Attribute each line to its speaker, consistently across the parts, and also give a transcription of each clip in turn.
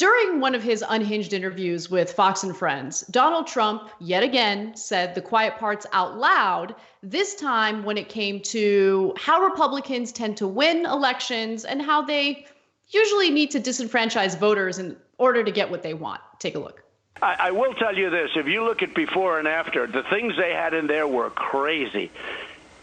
Speaker 1: During one of his unhinged interviews with Fox and Friends, Donald Trump yet again said the quiet parts out loud, this time when it came to how Republicans tend to win elections and how they usually need to disenfranchise voters in order to get what they want. Take a look.
Speaker 2: I will tell you this. If you look at before and after, the things they had in there were crazy.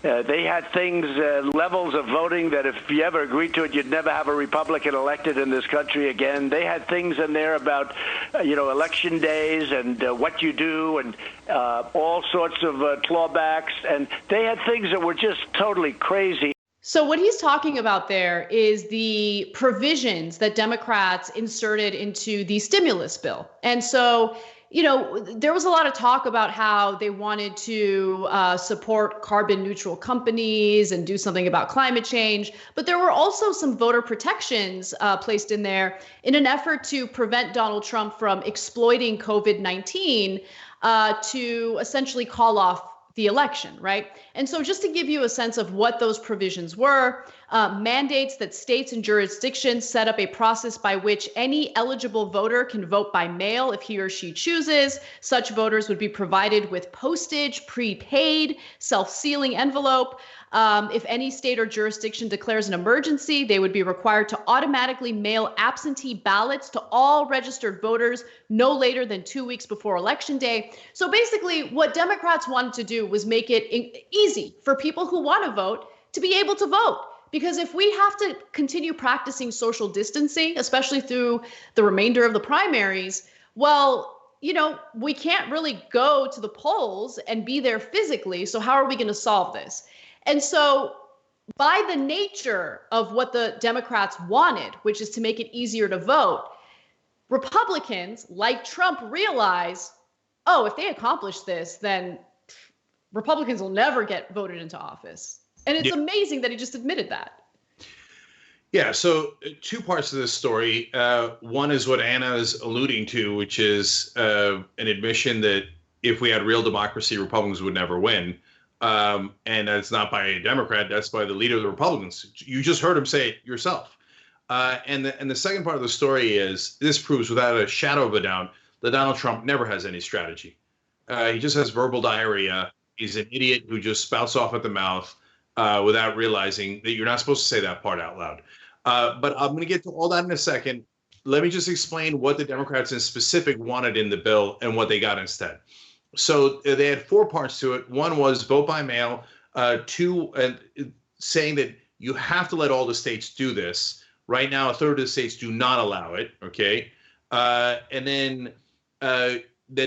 Speaker 2: They had things, levels of voting that if you ever agreed to it, you'd never have a Republican elected in this country again. They had things in there about, election days and what you do and all sorts of clawbacks. And they had things that were just totally crazy.
Speaker 1: So what he's talking about there is the provisions that Democrats inserted into the stimulus bill. And so, there was a lot of talk about how they wanted to support carbon neutral companies and do something about climate change. But there were also some voter protections placed in there in an effort to prevent Donald Trump from exploiting COVID-19 to essentially call off the election, right? And so just to give you a sense of what those provisions were, mandates that states and jurisdictions set up a process by which any eligible voter can vote by mail if he or she chooses. Such voters would be provided with postage, prepaid, self-sealing envelope. If any state or jurisdiction declares an emergency, they would be required to automatically mail absentee ballots to all registered voters no later than 2 weeks before Election Day. So basically, what Democrats wanted to do was make it easy for people who want to vote to be able to vote. Because if we have to continue practicing social distancing, especially through the remainder of the primaries, well, we can't really go to the polls and be there physically. So how are we going to solve this? And so by the nature of what the Democrats wanted, which is to make it easier to vote, Republicans like Trump realize, if they accomplish this, then Republicans will never get voted into office. And it's amazing that he just admitted that.
Speaker 3: Yeah, so two parts of this story. One is what Anna is alluding to, which is an admission that if we had real democracy, Republicans would never win. And that's not by a Democrat, that's by the leader of the Republicans. You just heard him say it yourself. And the second part of the story is this proves without a shadow of a doubt that Donald Trump never has any strategy. He just has verbal diarrhea. He's an idiot who just spouts off at the mouth without realizing that you're not supposed to say that part out loud. But I'm going to get to all that in a second. Let me just explain what the Democrats in specific wanted in the bill and what they got instead. So they had four parts to it. One was vote by mail. Two, saying that you have to let all the states do this. Right now, a third of the states do not allow it. Okay. And then that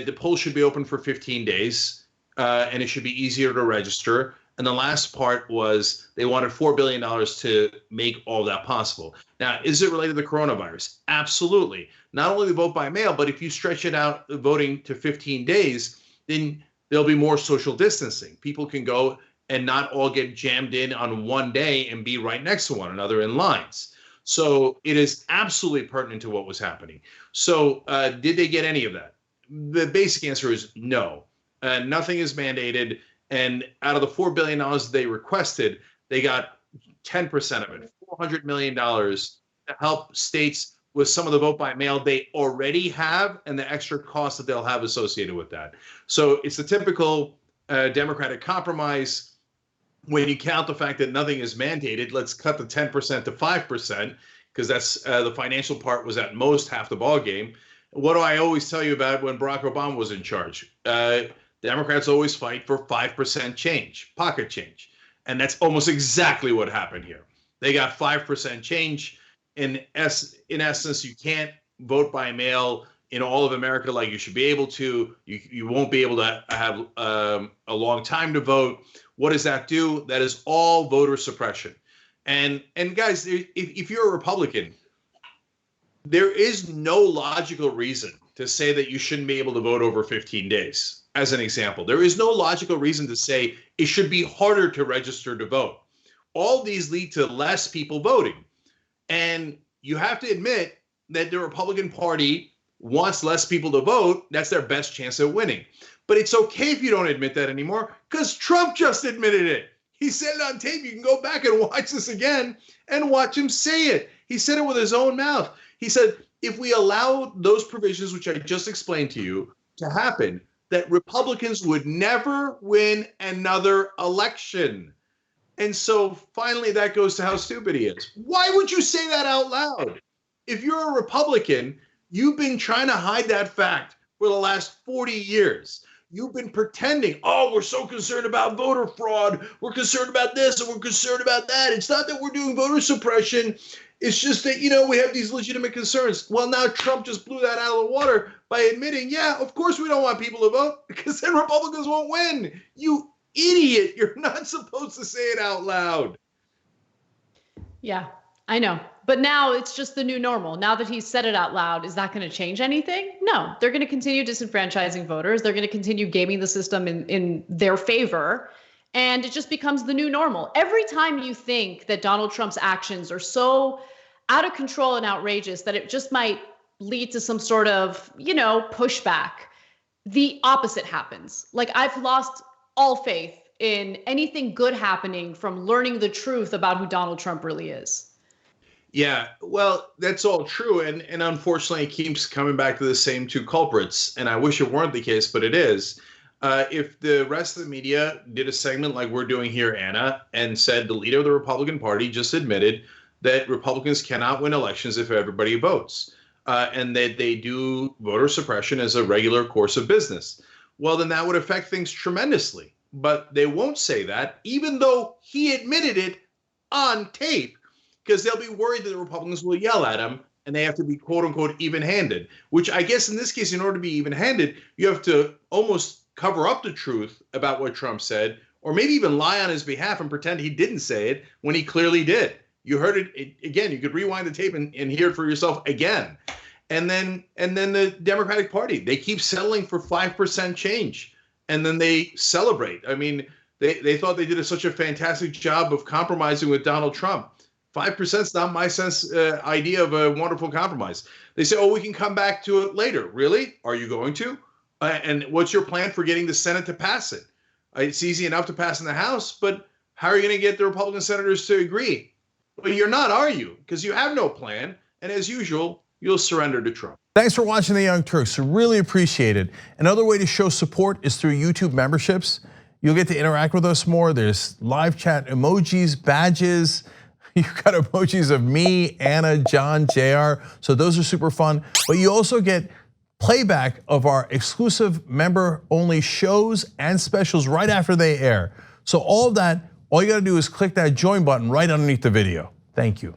Speaker 3: the polls should be open for 15 days and it should be easier to register. And the last part was they wanted $4 billion to make all that possible. Now, is it related to the coronavirus? Absolutely. Not only the vote by mail, but if you stretch it out, voting to 15 days, then there'll be more social distancing. People can go and not all get jammed in on one day and be right next to one another in lines. So it is absolutely pertinent to what was happening. So did they get any of that? The basic answer is no. Nothing is mandated. And out of the $4 billion they requested, they got 10% of it, $400 million to help states with some of the vote by mail they already have and the extra costs that they'll have associated with that. So it's the typical Democratic compromise. When you count the fact that nothing is mandated, let's cut the 10% to 5%, because that's the financial part was at most half the ball game. What do I always tell you about when Barack Obama was in charge? Democrats always fight for 5% change, pocket change. And that's almost exactly what happened here. They got 5% change. In essence, you can't vote by mail in all of America like you should be able to. You won't be able to have a long time to vote. What does that do? That is all voter suppression. And guys, if you're a Republican, there is no logical reason to say that you shouldn't be able to vote over 15 days. As an example, there is no logical reason to say it should be harder to register to vote. All these lead to less people voting. And you have to admit that the Republican Party wants less people to vote. That's their best chance at winning. But it's okay if you don't admit that anymore, because Trump just admitted it. He said it on tape. You can go back and watch this again and watch him say it. He said it with his own mouth. He said, if we allow those provisions, which I just explained to you, to happen, that Republicans would never win another election. And so finally that goes to how stupid he is. Why would you say that out loud? If you're a Republican, you've been trying to hide that fact for the last 40 years. You've been pretending, oh, we're so concerned about voter fraud. We're concerned about this and we're concerned about that. It's not that we're doing voter suppression. It's just that, we have these legitimate concerns. Well, now Trump just blew that out of the water by admitting, yeah, of course we don't want people to vote because then Republicans won't win. You idiot. You're not supposed to say it out loud.
Speaker 1: Yeah, I know. But now it's just the new normal. Now that he's said it out loud, is that going to change anything? No, they're going to continue disenfranchising voters. They're going to continue gaming the system in their favor. And it just becomes the new normal. Every time you think that Donald Trump's actions are so out of control and outrageous that it just might lead to some sort of, pushback, the opposite happens. Like, I've lost all faith in anything good happening from learning the truth about who Donald Trump really is.
Speaker 3: Yeah, well, that's all true. And unfortunately, it keeps coming back to the same two culprits. And I wish it weren't the case, but it is. If the rest of the media did a segment like we're doing here, Anna, and said the leader of the Republican Party just admitted that Republicans cannot win elections if everybody votes, and that they do voter suppression as a regular course of business, well, then that would affect things tremendously. But they won't say that, even though he admitted it on tape, because they'll be worried that the Republicans will yell at him and they have to be, quote unquote, even-handed, which I guess in this case, in order to be even-handed, you have to almost cover up the truth about what Trump said, or maybe even lie on his behalf and pretend he didn't say it when he clearly did. You heard it again. You could rewind the tape and hear it for yourself again. And then the Democratic Party, they keep settling for 5% change, and then they celebrate. I mean, they thought they did such a fantastic job of compromising with Donald Trump. 5% is not my idea of a wonderful compromise. They say, oh, we can come back to it later. Really? Are you going to? And what's your plan for getting the Senate to pass it? It's easy enough to pass in the House, but how are you going to get the Republican senators to agree? Well, you're not, are you? Because you have no plan. And as usual, you'll surrender to Trump.
Speaker 4: Thanks for watching The Young Turks. I really appreciate it. Another way to show support is through YouTube memberships. You'll get to interact with us more. There's live chat emojis, badges. You've got emojis of me, Anna, John, JR. So those are super fun. But you also get playback of our exclusive member-only shows and specials right after they air. So all of that, all you gotta do is click that join button right underneath the video. Thank you.